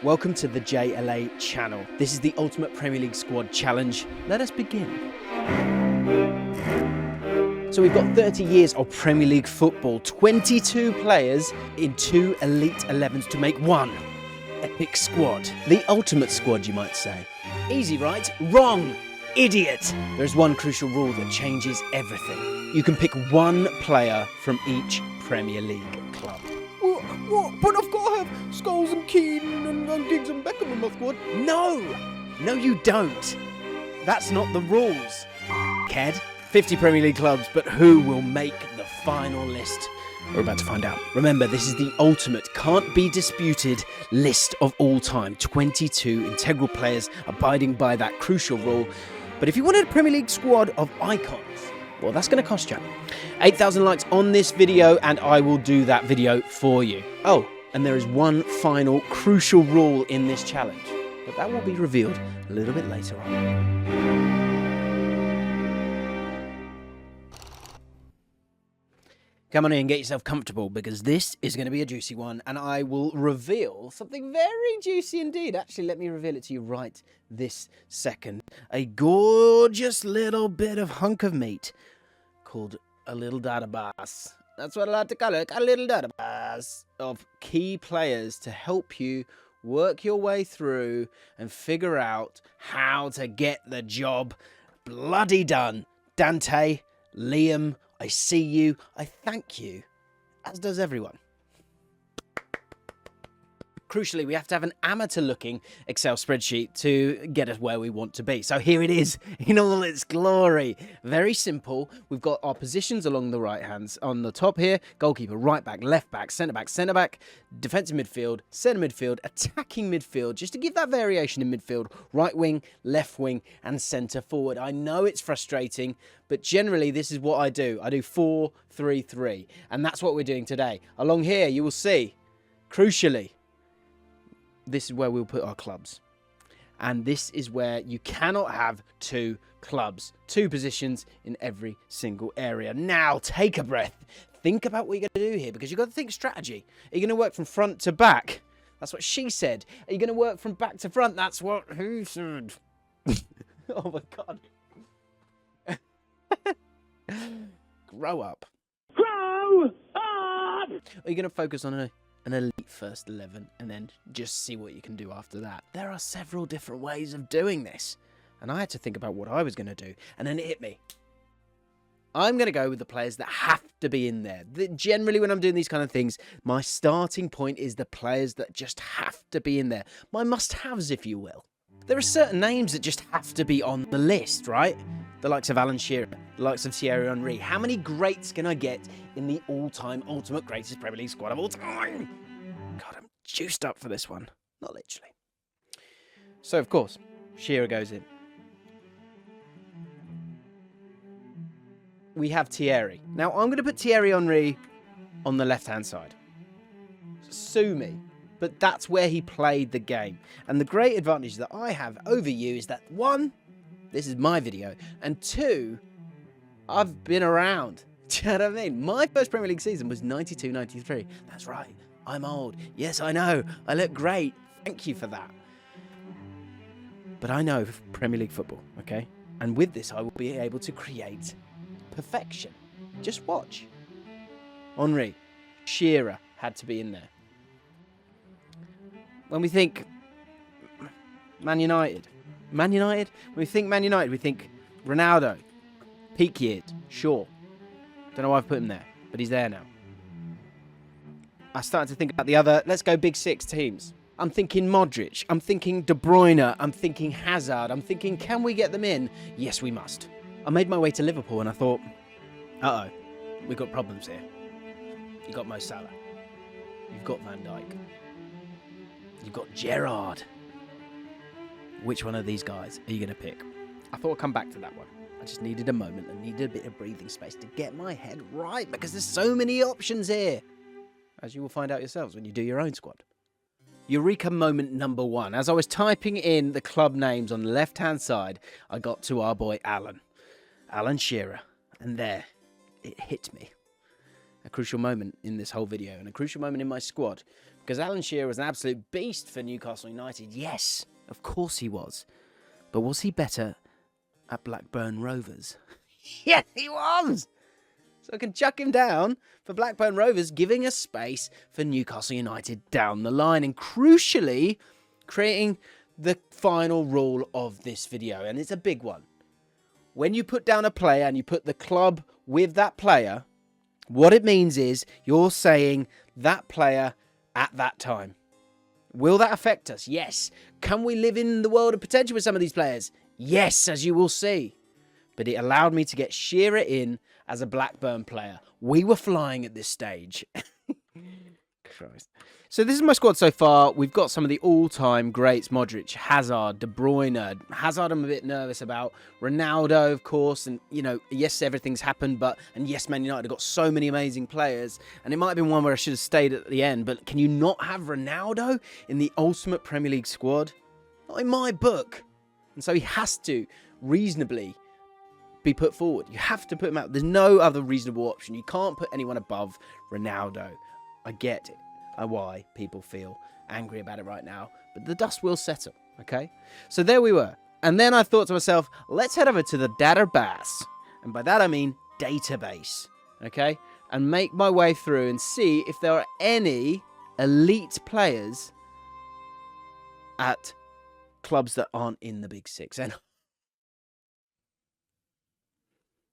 Welcome to the JLA channel. This is the Ultimate Premier League Squad Challenge. Let us begin. So we've got 30 years of Premier League football, 22 players in 2 Elite 11s to make one epic squad. The ultimate squad, you might say. Easy, right? Wrong! Idiot! There's one crucial rule that changes everything. You can pick one player from each Premier League club. What? But I've got to have Scholes and Keane and Giggs and Beckham in my squad. No! No, you don't. That's not the rules. Ked. 50 Premier League clubs, but who will make the final list? We're about to find out. Remember, this is the ultimate, can't be disputed list of all time. 22 integral players abiding by that crucial rule. But if you wanted a Premier League squad of icons, well, that's going to cost you 8,000 likes on this video, and I will do that video for you. Oh, and there is one final crucial rule in this challenge, but that will be revealed a little bit later on. Come on in, get yourself comfortable, because this is going to be a juicy one, and I will reveal something very juicy indeed. Actually, let me reveal it to you right this second. A gorgeous little bit of hunk of meat called a little database. That's what I like to call it, a little database of key players to help you work your way through and figure out how to get the job bloody done. Dante, Liam, I see you, I thank you, as does everyone. Crucially, we have to have an amateur-looking Excel spreadsheet to get us where we want to be. So here it is, in all its glory. Very simple. We've got our positions along the right hands. On the top here, goalkeeper, right back, left back, centre back, defensive midfield, centre midfield, attacking midfield, just to give that variation in midfield, right wing, left wing, and centre forward. I know it's frustrating, but generally this is what I do. I do 4-3-3, and that's what we're doing today. Along here, you will see, crucially, this is where we'll put our clubs. And this is where you cannot have 2 clubs, 2 positions in every single area. Now, take a breath. Think about what you're going to do here, because you've got to think strategy. Are you going to work from front to back? That's what she said. Are you going to work from back to front? That's what who said. Oh, my God. Grow up. Grow up! Are you going to focus on an elite first 11 and then just see what you can do after that? There are several different ways of doing this, and I had to think about what I was going to do, and then it hit me. I'm going to go with the players that have to be in there. Generally, when I'm doing these kind of things, my starting point is the players that just have to be in there. My must-haves, if you will. There are certain names that just have to be on the list, right? The likes of Alan Shearer, the likes of Thierry Henry. How many greats can I get in the all-time ultimate greatest Premier League squad of all time? God, I'm juiced up for this one. Not literally. So, of course, Shearer goes in. We have Thierry. Now, I'm going to put Thierry Henry on the left-hand side. Sue me. But that's where he played the game. And the great advantage that I have over you is that, 1, this is my video, and 2, I've been around. Do you know what I mean? My first Premier League season was 92-93. That's right. I'm old. Yes, I know. I look great. Thank you for that. But I know Premier League football, okay? And with this, I will be able to create perfection. Just watch. Henry, Shearer had to be in there. When we think Man United, when we think Man United, we think Ronaldo, peak years, sure. Don't know why I've put him there, but he's there now. I started to think about the other, let's go big 6 teams. I'm thinking Modric, I'm thinking De Bruyne, I'm thinking Hazard, I'm thinking, can we get them in? Yes, we must. I made my way to Liverpool and I thought, uh-oh, we've got problems here. You've got Mo Salah, you've got Van Dijk, you've got Gerrard. Which one of these guys are you going to pick? I thought I'd come back to that one. I just needed a moment and needed a bit of breathing space to get my head right, because there's so many options here, as you will find out yourselves when you do your own squad. Eureka moment number 1. As I was typing in the club names on the left-hand side, I got to our boy Alan Shearer, and there, it hit me. A crucial moment in this whole video, and a crucial moment in my squad, Because Alan Shearer was an absolute beast for Newcastle United. Yes, of course he was. But was he better at Blackburn Rovers? Yes, he was! So I can chuck him down for Blackburn Rovers, giving us space for Newcastle United down the line. And crucially, creating the final rule of this video. And it's a big one. When you put down a player and you put the club with that player, what it means is you're saying that player at that time. Will that affect us? Yes. Can we live in the world of potential with some of these players? Yes, as you will see. But it allowed me to get Shearer in as a Blackburn player. We were flying at this stage. Christ. So this is my squad so far. We've got some of the all-time greats. Modric, Hazard, De Bruyne. Hazard I'm a bit nervous about. Ronaldo, of course. And, you know, yes, everything's happened. And yes, Man United have got so many amazing players. And it might have been one where I should have stayed at the end. But can you not have Ronaldo in the ultimate Premier League squad? Not in my book. And so he has to reasonably be put forward. You have to put him out. There's no other reasonable option. You can't put anyone above Ronaldo. I get it. Why people feel angry about it right now, but the dust will settle, okay? So there we were. And then I thought to myself, let's head over to the database. And by that I mean database, okay? And make my way through and see if there are any elite players at clubs that aren't in the Big Six. And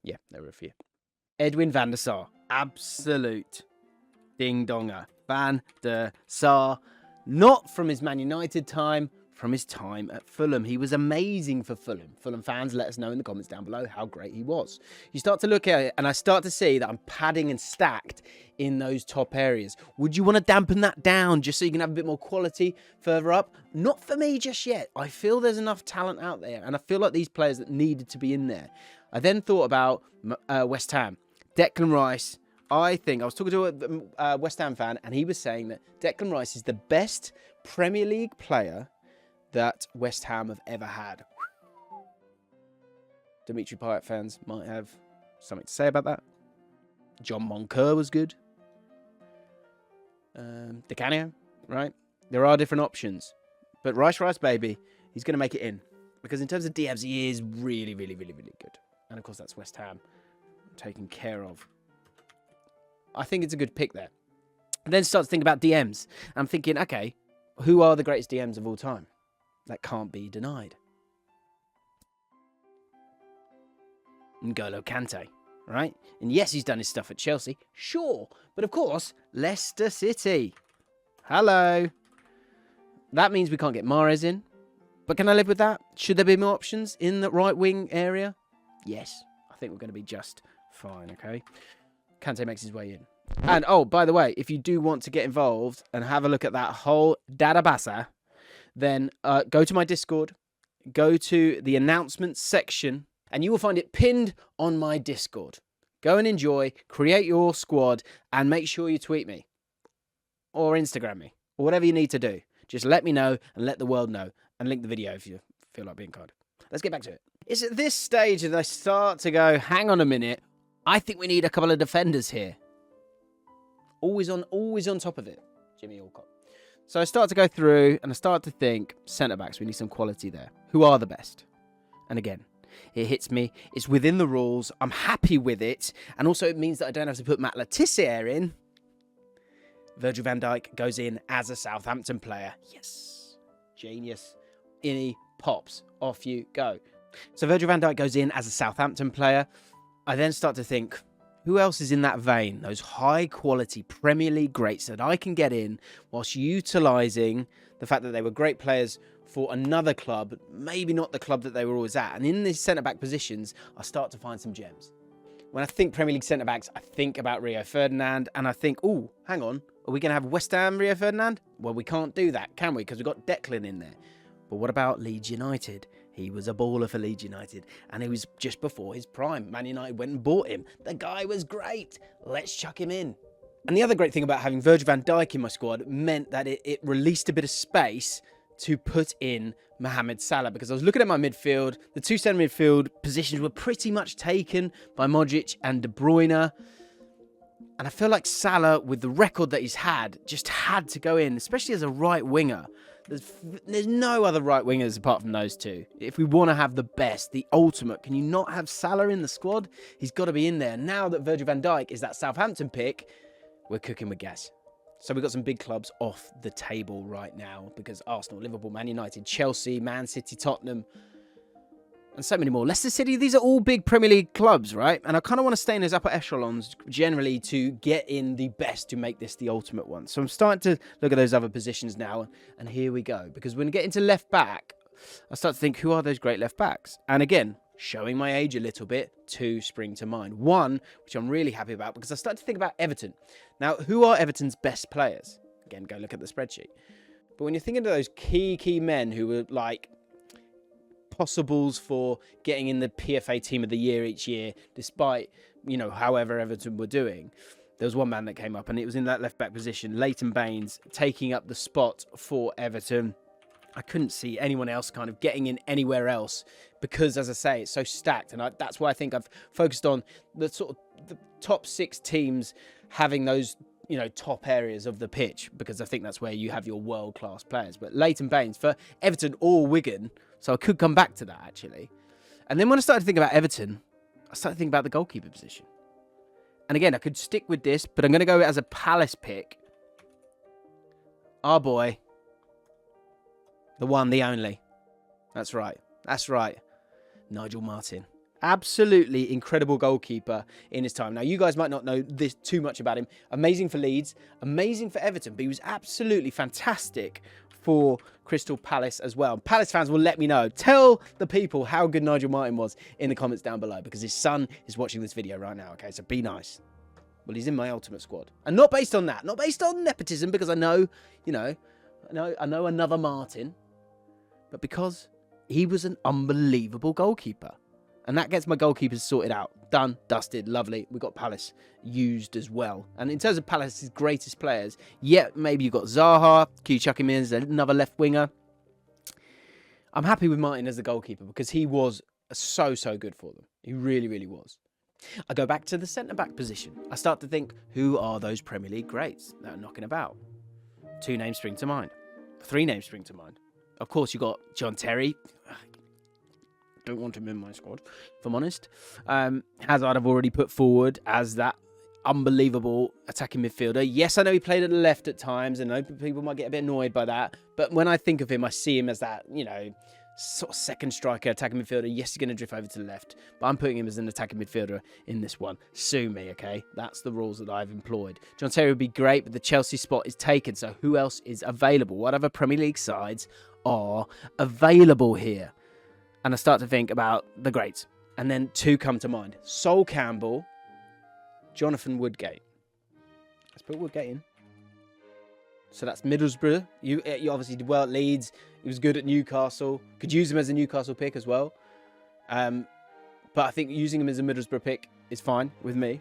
yeah, there were a few. Edwin van der Sar, absolute ding-donger. Van der Sar, not from his Man United time, from his time at Fulham. He was amazing for Fulham. Fulham fans, let us know in the comments down below how great he was. You start to look at it, and I start to see that I'm padding and stacked in those top areas. Would you want to dampen that down just so you can have a bit more quality further up? Not for me just yet. I feel there's enough talent out there, and I feel like these players that needed to be in there. I then thought about West Ham. Declan Rice. I was talking to a West Ham fan, and he was saying that Declan Rice is the best Premier League player that West Ham have ever had. Dimitri Payet fans might have something to say about that. John Moncur was good. Di Canio, right? There are different options. But Rice, baby, he's going to make it in. Because in terms of DMs, he is really, really, really, really good. And of course, that's West Ham taken care of. I think it's a good pick there. And then start to think about DMs. I'm thinking, okay, who are the greatest DMs of all time? That can't be denied. N'Golo Kante, right? And yes, he's done his stuff at Chelsea. Sure. But of course, Leicester City. Hello. That means we can't get Mahrez in. But can I live with that? Should there be more options in the right wing area? Yes. I think we're going to be just fine, okay? Kante makes his way in. And, oh, by the way, if you do want to get involved and have a look at that whole database, then go to my Discord, go to the announcements section, and you will find it pinned on my Discord. Go and enjoy, create your squad, and make sure you tweet me or Instagram me or whatever you need to do. Just let me know and let the world know, and link the video if you feel like being kind. Let's get back to it. It's at this stage that I start to go, hang on a minute, I think we need a couple of defenders here. Always on top of it, Jimmy Allcott. So I start to go through and I start to think, centre-backs, we need some quality there. Who are the best? And again, it hits me. It's within the rules. I'm happy with it. And also it means that I don't have to put Matt Letizia in. Virgil van Dijk goes in as a Southampton player. Yes. Genius. In he pops. Off you go. So Virgil van Dijk goes in as a Southampton player. I then start to think, who else is in that vein? Those high-quality Premier League greats that I can get in whilst utilising the fact that they were great players for another club, maybe not the club that they were always at. And in these centre-back positions, I start to find some gems. When I think Premier League centre-backs, I think about Rio Ferdinand, and I think, oh, hang on, are we going to have West Ham Rio Ferdinand? Well, we can't do that, can we? Because we've got Declan in there. But what about Leeds United? He was a baller for Leeds United, and he was just before his prime. Man United went and bought him. The guy was great. Let's chuck him in. And the other great thing about having Virgil van Dijk in my squad meant that it released a bit of space to put in Mohamed Salah, because I was looking at my midfield. The two centre midfield positions were pretty much taken by Modric and De Bruyne. And I feel like Salah, with the record that he's had, just had to go in, especially as a right winger. There's no other right wingers apart from those two. If we want to have the best, the ultimate, can you not have Salah in the squad? He's got to be in there. Now that Virgil van Dijk is that Southampton pick, we're cooking with gas. So we've got some big clubs off the table right now because Arsenal, Liverpool, Man United, Chelsea, Man City, Tottenham, and so many more. Leicester City, these are all big Premier League clubs, right? And I kind of want to stay in those upper echelons generally to get in the best to make this the ultimate one. So I'm starting to look at those other positions now, and here we go. Because when we get into left back, I start to think, who are those great left backs? And again, showing my age a little bit, two spring to mind. One, which I'm really happy about, because I started to think about Everton. Now, who are Everton's best players? Again, go look at the spreadsheet. But when you're thinking of those key men who were like possibles for getting in the PFA Team of the Year each year, despite, you know, however Everton were doing, there was one man that came up, and it was in that left-back position, Leighton Baines, taking up the spot for Everton. I couldn't see anyone else kind of getting in anywhere else because, as I say, it's so stacked, and that's why I think I've focused on the sort of the top 6 teams having those, you know, top areas of the pitch, because I think that's where you have your world-class players. But Leighton Baines for Everton or Wigan, so I could come back to that, actually. And then when I started to think about Everton, I started thinking about the goalkeeper position. And again, I could stick with this, but I'm going to go as a Palace pick. Our boy, the one, the only. That's right. That's right. Nigel Martyn. Absolutely incredible goalkeeper in his time. Now, you guys might not know this too much about him. Amazing for Leeds, amazing for Everton, but he was absolutely fantastic for Crystal Palace as well. Palace fans will let me know. Tell the people how good Nigel Martyn was in the comments down below, because his son is watching this video right now, okay? So be nice. Well, he's in my ultimate squad. And not based on that. Not based on nepotism, because I know, you know, I know another Martin, but because he was an unbelievable goalkeeper. And that gets my goalkeepers sorted out. Done, dusted, lovely. We've got Palace used as well. And in terms of Palace's greatest players, yeah, maybe you've got Zaha. Can you chuck him in as another left winger? I'm happy with Martin as the goalkeeper because he was so good for them. He really, really was. I go back to the centre-back position. I start to think, who are those Premier League greats that are knocking about? 2 names spring to mind. 3 names spring to mind. Of course, you got John Terry. Don't want him in my squad, if I'm honest. Hazard I've already put forward as that unbelievable attacking midfielder. Yes, I know he played at the left at times, and I know people might get a bit annoyed by that. But when I think of him, I see him as that, you know, sort of second striker, attacking midfielder. Yes, he's going to drift over to the left, but I'm putting him as an attacking midfielder in this one. Sue me, okay? That's the rules that I've employed. John Terry would be great, but the Chelsea spot is taken. So who else is available? What other Premier League sides are available here? And I start to think about the greats. And then 2 come to mind. Sol Campbell, Jonathan Woodgate. Let's put Woodgate in. So that's Middlesbrough. You obviously did well at Leeds. He was good at Newcastle. Could use him as a Newcastle pick as well. But I think using him as a Middlesbrough pick is fine with me.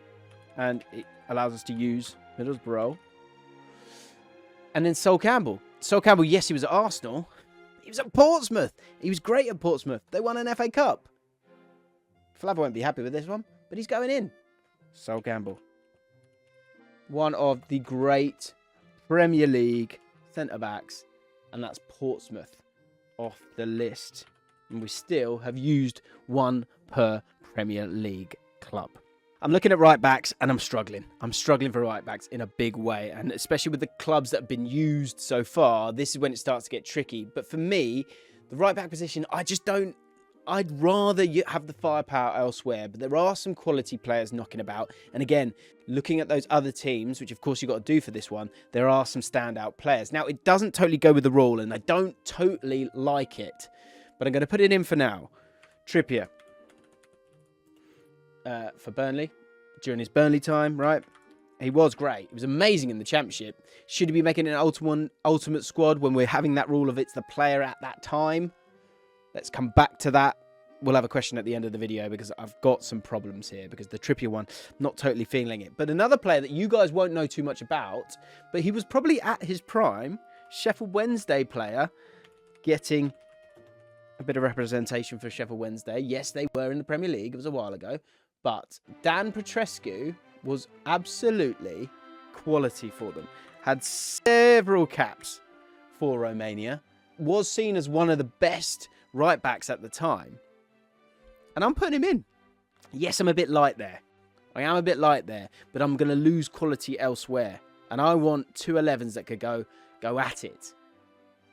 And it allows us to use Middlesbrough. And then Sol Campbell. Sol Campbell, yes, he was at Arsenal. He was at Portsmouth. He was great at Portsmouth. They won an FA Cup. Flav won't be happy with this one, but he's going in. Sol Campbell. One of the great Premier League centre-backs, and that's Portsmouth off the list. And we still have used 1 per Premier League club. I'm looking at right-backs, and I'm struggling. I'm struggling for right-backs in a big way, and especially with the clubs that have been used so far, this is when it starts to get tricky. But for me, the right-back position, I'd rather have the firepower elsewhere, but there are some quality players knocking about. And again, looking at those other teams, which of course you've got to do for this one, there are some standout players. Now, it doesn't totally go with the rule, and I don't totally like it, but I'm going to put it in for now. Trippier. For Burnley, during his Burnley time, right? He was great. He was amazing in the Championship. Should he be making an ultimate squad when we're having that rule of it's the player at that time? Let's come back to that. We'll have a question at the end of the video because I've got some problems here because the Trippier one, not totally feeling it. But another player that you guys won't know too much about, but he was probably at his prime, Sheffield Wednesday player, getting a bit of representation for Sheffield Wednesday. Yes, they were in the Premier League. It was a while ago. But Dan Petrescu was absolutely quality for them. Had several caps for Romania. Was seen as one of the best right backs at the time. And I'm putting him in. Yes, I'm a bit light there. I am a bit light there, but I'm going to lose quality elsewhere. And I want 2 11s that could go at it.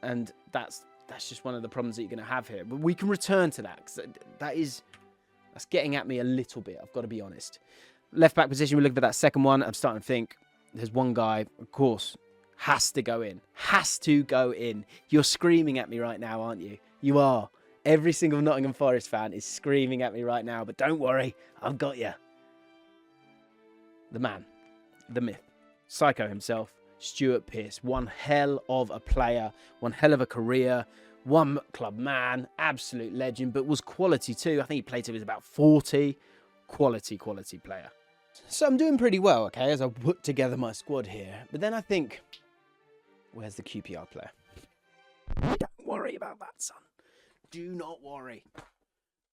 And that's just one of the problems that you're going to have here. But we can return to that, because that's getting at me a little bit, I've got to be honest. Left back position, we look at that second one. I'm starting to think there's one guy, of course, has to go in. Has to go in. You're screaming at me right now, aren't you? You are. Every single Nottingham Forest fan is screaming at me right now. But don't worry, I've got you. The man. The myth. Psycho himself. Stuart Pearce. One hell of a player. One hell of a career. One club man. Absolute legend. But was quality too. I think he played till he was about 40. Quality player. So I'm doing pretty well, okay, as I put together my squad here. But then I think, where's the QPR player? Don't worry about that, son. Do not worry.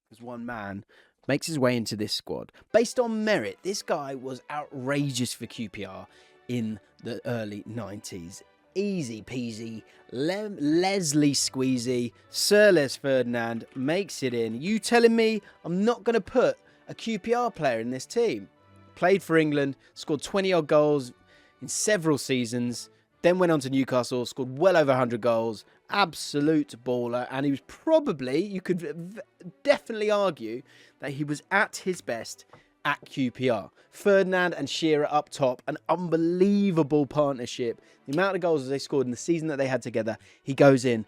Because one man makes his way into this squad. Based on merit, this guy was outrageous for QPR in the early 90s. Easy peasy, Leslie Squeezy, Sir Les Ferdinand makes it in. You telling me I'm not going to put a QPR player in this team? Played for England, scored 20-odd goals in several seasons, then went on to Newcastle, scored well over 100 goals, absolute baller, and he was probably, you could definitely argue, that he was at his best at QPR. Ferdinand and Shearer up top, an unbelievable partnership. The amount of goals that they scored in the season that they had together, he goes in,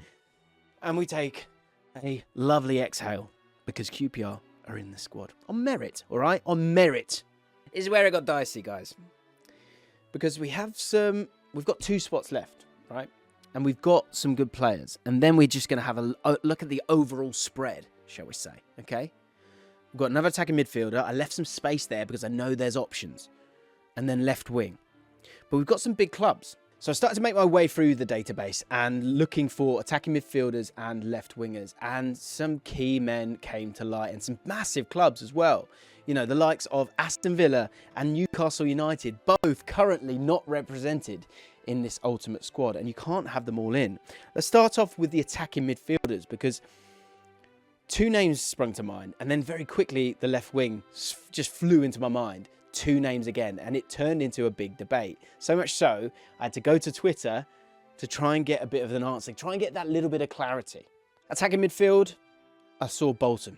and we take a lovely exhale, because QPR are in the squad. On merit, all right? On merit. Is where it got dicey, guys. Because we've got 2 spots left, right? And we've got some good players. And then we're just going to have a look at the overall spread, shall we say, okay? We've got another attacking midfielder. I left some space there because I know there's options. And then left wing. But we've got some big clubs. So I started to make my way through the database and looking for attacking midfielders and left wingers. And some key men came to light, and some massive clubs as well. You know, the likes of Aston Villa and Newcastle United, both currently not represented in this ultimate squad. And you can't have them all in. Let's start off with the attacking midfielders, because 2 names sprung to mind. And then very quickly, the left wing just flew into my mind. 2 names again, and it turned into a big debate. So much so, I had to go to Twitter to try and get a bit of an answer, try and get that little bit of clarity. Attacking midfield, I saw Bolton,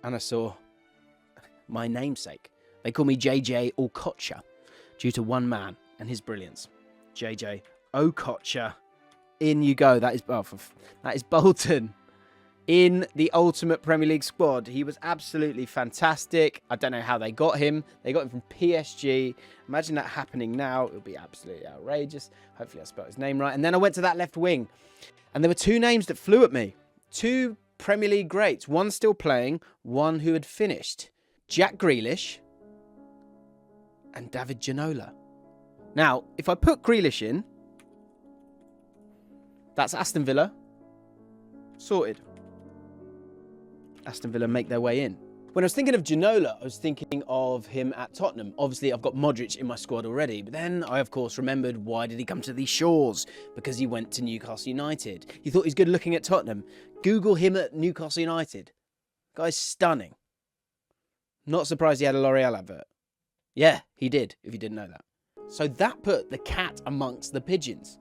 and I saw my namesake. They call me JJ Okocha, due to one man and his brilliance. JJ Okocha, in you go. That is Bolton. In the ultimate Premier League squad. He was absolutely fantastic. I don't know how they got him. They got him from PSG. Imagine that happening now. It would be absolutely outrageous. Hopefully I spelled his name right. And then I went to that left wing. And there were 2 names that flew at me. 2 Premier League greats. One still playing, one who had finished. Jack Grealish and David Ginola. Now, if I put Grealish in, that's Aston Villa. Sorted. Aston Villa make their way in. When I was thinking of Ginola, I was thinking of him at Tottenham. Obviously, I've got Modric in my squad already, but then I, of course, remembered, why did he come to these shores? Because he went to Newcastle United. You thought he's good looking at Tottenham. Google him at Newcastle United. Guy's stunning. Not surprised he had a L'Oreal advert. Yeah, he did, if you didn't know that. So that put the cat amongst the pigeons.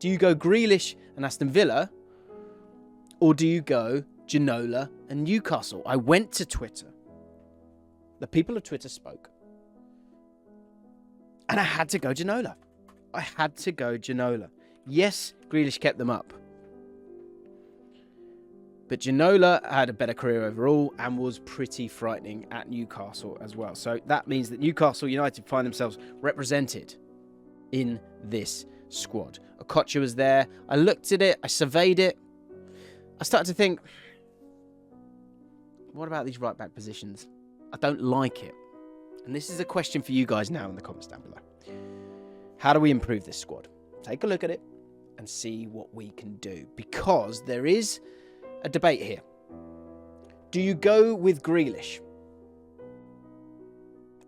Do you go Grealish and Aston Villa, or do you go Ginola and Newcastle? I went to Twitter. The people of Twitter spoke. And I had to go Ginola. I had to go Ginola. Yes, Grealish kept them up. But Ginola had a better career overall and was pretty frightening at Newcastle as well. So that means that Newcastle United find themselves represented in this squad. Okocha was there. I looked at it. I surveyed it. I started to think, what about these right back positions? I don't like it. And this is a question for you guys now in the comments down below. How do we improve this squad? Take a look at it and see what we can do. Because there is a debate here. Do you go with Grealish?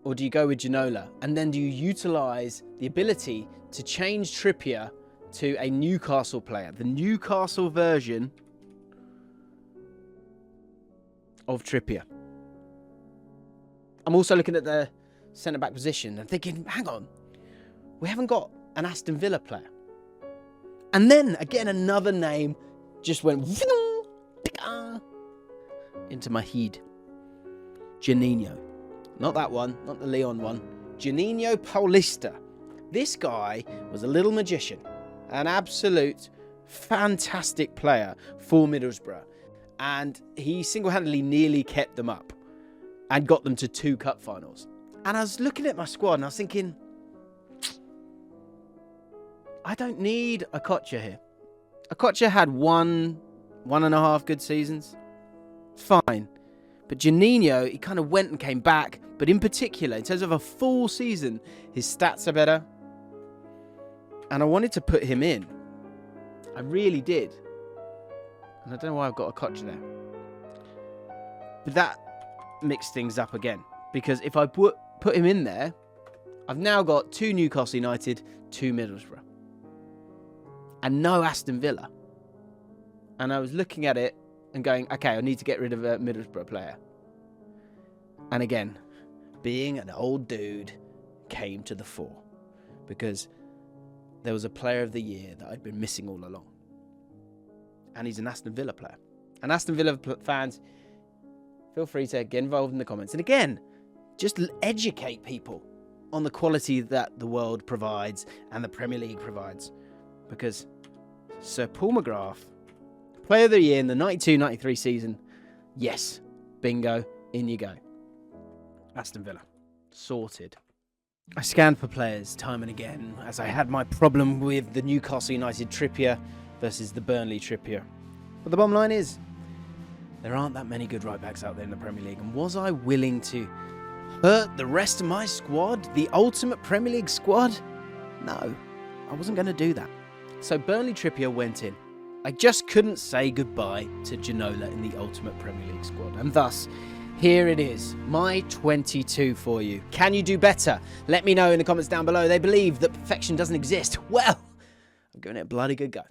or do you go with Ginola? And then do you utilise the ability to change Trippier to a Newcastle player? The Newcastle version of Trippier. I'm also looking at the centre-back position and thinking, hang on, we haven't got an Aston Villa player. And then, again, another name just went into my head. Juninho. Not that one, not the Leon one. Juninho Paulista. This guy was a little magician. An absolute fantastic player for Middlesbrough. And he single-handedly nearly kept them up and got them to 2 cup finals. And I was looking at my squad and I was thinking, I don't need Okocha here. Okocha had 1.5 good seasons. Fine. But Juninho, he kind of went and came back. But in particular, in terms of a full season, his stats are better. And I wanted to put him in. I really did. And I don't know why I've got Okocha there. But that mixed things up again. Because if I put him in there, I've now got 2 Newcastle United, 2 Middlesbrough. And no Aston Villa. And I was looking at it and going, okay, I need to get rid of a Middlesbrough player. And again, being an old dude came to the fore. Because there was a player of the year that I'd been missing all along. And he's an Aston Villa player. And Aston Villa fans, feel free to get involved in the comments. And again, just educate people on the quality that the world provides and the Premier League provides. Because Sir Paul McGrath, Player of the Year in the 92-93 season, yes, bingo, in you go. Aston Villa, sorted. I scanned for players time and again as I had my problem with the Newcastle United Trippier versus the Burnley Trippier. But the bottom line is, there aren't that many good right-backs out there in the Premier League. And was I willing to hurt the rest of my squad, the ultimate Premier League squad? No, I wasn't going to do that. So Burnley Trippier went in. I just couldn't say goodbye to Ginola in the ultimate Premier League squad. And thus, here it is, my 22 for you. Can you do better? Let me know in the comments down below. They believe that perfection doesn't exist. Well, I'm giving it a bloody good go.